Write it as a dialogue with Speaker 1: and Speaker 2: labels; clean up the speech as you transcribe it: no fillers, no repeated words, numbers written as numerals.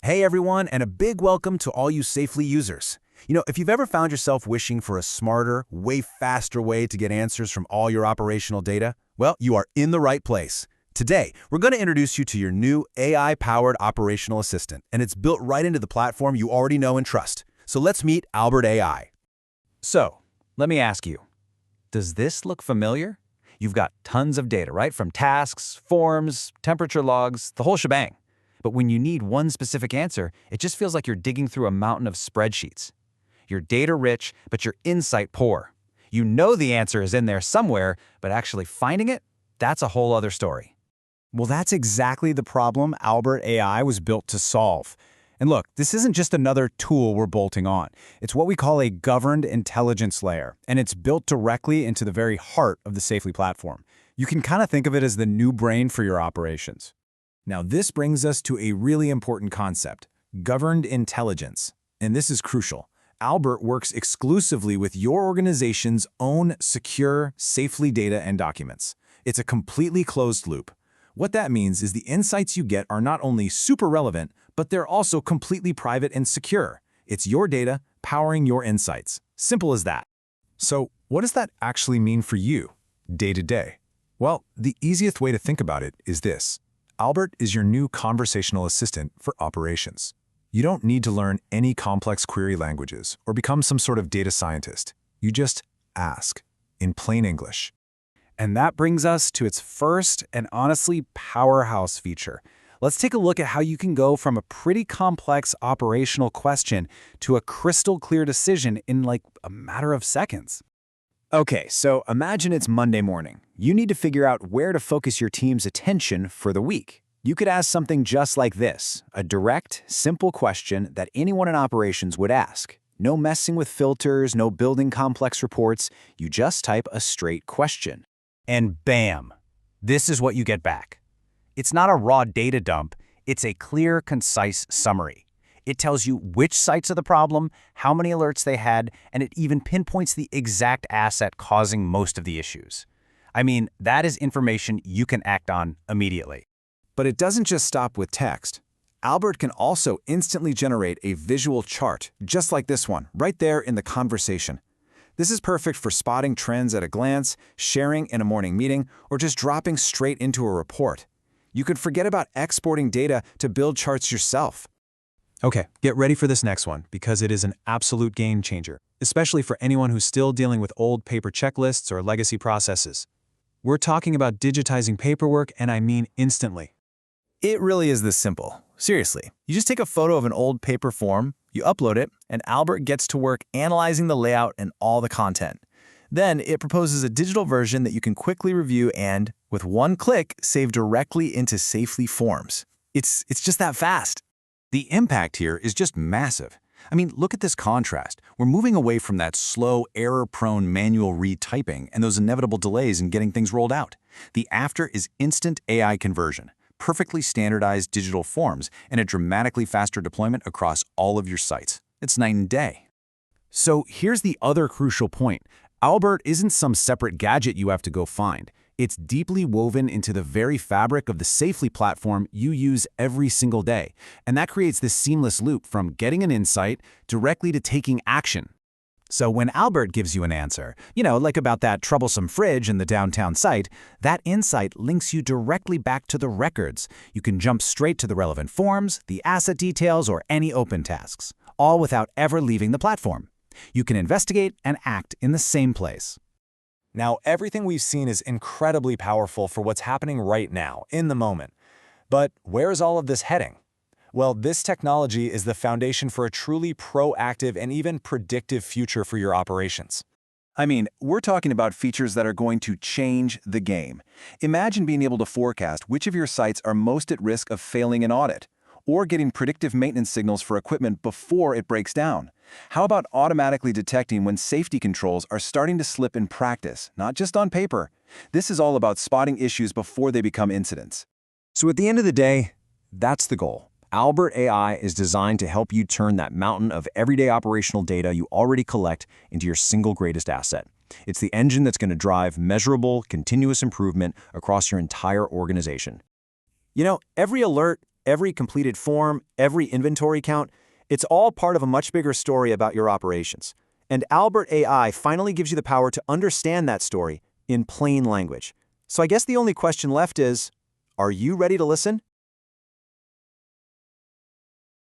Speaker 1: Hey everyone, and a big welcome to all you Safely users. If you've ever found yourself wishing for a smarter, way faster way to get answers from all your operational data, well, you are in the right place. Today, we're going to introduce you to your new AI-powered operational assistant, and it's built right into the platform you already know and trust. So let's meet Owlbert AI.
Speaker 2: So, let me ask you, does this look familiar? You've got tons of data, right? From tasks, forms, temperature logs, the whole shebang. But when you need one specific answer, it just feels like you're digging through a mountain of spreadsheets. You're data rich, but your insight poor. You know the answer is in there somewhere, but actually finding it, that's a whole other story.
Speaker 3: Well, that's exactly the problem Owlbert AI was built to solve. And look, this isn't just another tool we're bolting on. It's what we call a governed intelligence layer, and it's built directly into the very heart of the Safely platform. You can kind of think of it as the new brain for your operations. Now, this brings us to a really important concept, governed intelligence. And this is crucial. Owlbert works exclusively with your organization's own secure, Safely data and documents. It's a completely closed loop. What that means is the insights you get are not only super relevant, but they're also completely private and secure. It's your data powering your insights. Simple as that. So, what does that actually mean for you, day to day? Well, the easiest way to think about it is this. Owlbert is your new conversational assistant for operations. You don't need to learn any complex query languages or become some sort of data scientist. You just ask, in plain English. And that brings us to its first and honestly powerhouse feature. Let's take a look at how you can go from a pretty complex operational question to a crystal clear decision in like a matter of seconds. Okay, so imagine it's Monday morning. You need to figure out where to focus your team's attention for the week. You could ask something just like this, a direct, simple question that anyone in operations would ask. No messing with filters, no building complex reports. You just type a straight question. And bam, this is what you get back. It's not a raw data dump, it's a clear, concise summary. It tells you which sites are the problem, how many alerts they had, and it even pinpoints the exact asset causing most of the issues. I mean, that is information you can act on immediately. But it doesn't just stop with text. Owlbert can also instantly generate a visual chart, just like this one, right there in the conversation. This is perfect for spotting trends at a glance, sharing in a morning meeting, or just dropping straight into a report. You could forget about exporting data to build charts yourself. Okay, get ready for this next one, because it is an absolute game changer, especially for anyone who's still dealing with old paper checklists or legacy processes. We're talking about digitizing paperwork, and I mean instantly.
Speaker 1: It really is this simple. Seriously, you just take a photo of an old paper form, you upload it, and Owlbert gets to work analyzing the layout and all the content. Then it proposes a digital version that you can quickly review and, with one click, save directly into Safely forms. It's just that fast. The impact here is just massive. I mean, look at this contrast. We're moving away from that slow, error-prone manual retyping and those inevitable delays in getting things rolled out. The after is instant AI conversion, perfectly standardized digital forms, and a dramatically faster deployment across all of your sites. It's night and day. So here's the other crucial point. Owlbert isn't some separate gadget you have to go find. It's deeply woven into the very fabric of the Safely platform you use every single day. And that creates this seamless loop from getting an insight directly to taking action. So when Owlbert gives you an answer, like about that troublesome fridge in the downtown site, that insight links you directly back to the records. You can jump straight to the relevant forms, the asset details, or any open tasks, all without ever leaving the platform. You can investigate and act in the same place. Now, everything we've seen is incredibly powerful for what's happening right now, in the moment. But where's all of this heading? Well, this technology is the foundation for a truly proactive and even predictive future for your operations. I mean, we're talking about features that are going to change the game. Imagine being able to forecast which of your sites are most at risk of failing an audit, or getting predictive maintenance signals for equipment before it breaks down. How about automatically detecting when safety controls are starting to slip in practice, not just on paper? This is all about spotting issues before they become incidents. So at the end of the day, that's the goal. Owlbert AI is designed to help you turn that mountain of everyday operational data you already collect into your single greatest asset. It's the engine that's going to drive measurable, continuous improvement across your entire organization. Every alert,
Speaker 4: every completed form, every inventory count. It's all part of a much bigger story about your operations. And Owlbert AI finally gives you the power to understand that story in plain language. So I guess the only question left is, are you ready to listen?